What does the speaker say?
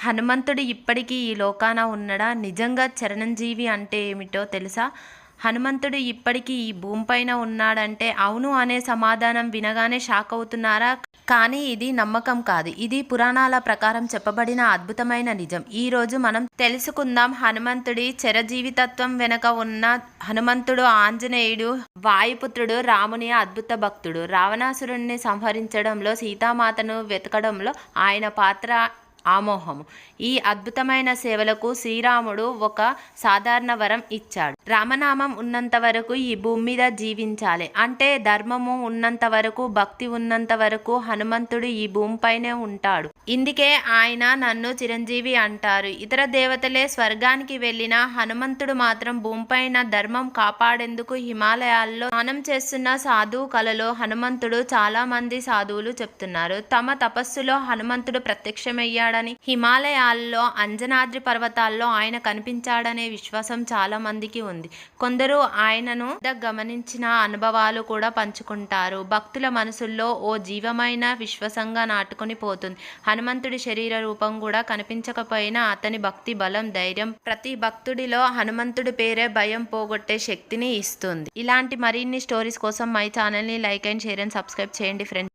హనుమంతుడు ఇప్పటికీ ఈ లోకాన ఉన్నడా? నిజంగా చిరంజీవి అంటే ఏమిటో తెలుసా? హనుమంతుడు ఇప్పటికీ ఈ భూమిపైన ఉన్నాడంటే అవును అనే సమాధానం వినగానే షాక్ అవుతున్నారా? కానీ ఇది నమ్మకం కాదు. ఇది పురాణాల ప్రకారం చెప్పబడిన అద్భుతమైన నిజం. ఈ రోజు మనం తెలుసుకుందాం హనుమంతుడి చిరజీవితత్వం వెనుక ఉన్న హనుమంతుడు ఆంజనేయుడు వాయుపుత్రుడు, రాముని అద్భుత భక్తుడు. రావణాసురుణ్ణి సంహరించడంలో, సీతామాతను వెతకడంలో ఆయన పాత్ర ఆమోహము. ఈ అద్భుతమైన సేవలకు శ్రీరాముడు ఒక సాధారణ వరం ఇచ్చాడు. రామనామం ఉన్నంత వరకు ఈ భూమి మీద జీవించాలి. అంటే ధర్మము ఉన్నంత వరకు, భక్తి ఉన్నంత వరకు హనుమంతుడు ఈ భూమిపైనే ఉంటాడు. ఇందుకే ఆయన నన్ను చిరంజీవి అంటారు. ఇతర దేవతలే స్వర్గానికి వెళ్ళిన హనుమంతుడు మాత్రం భూమిపైన ధర్మం కాపాడేందుకు హిమాలయాల్లో స్నానం చేస్తున్న సాధువు కలలో హనుమంతుడు. చాలా మంది సాధువులు చెప్తున్నారు తమ తపస్సులో హనుమంతుడు ప్రత్యక్షమయ్యాడు. హిమాలయాల్లో అంజనాద్రి పర్వతాల్లో ఆయన కనిపించాడనే విశ్వాసం చాలా మందికి ఉంది. కొందరు ఆయనను గమనించిన అనుభవాలు కూడా పంచుకుంటారు. భక్తుల మనసుల్లో ఓ జీవమైన విశ్వాసంగా నాటుకొని పోతుంది. హనుమంతుడి శరీర రూపం కూడా కనిపించకపోయినా అతని భక్తి బలం, ధైర్యం ప్రతి భక్తుడిలో హనుమంతుడి పేరే భయం పోగొట్టే శక్తిని ఇస్తుంది. ఇలాంటి మరిన్ని స్టోరీస్ కోసం మై ఛానల్ని like and share and subscribe చేయండి ఫ్రెండ్స్.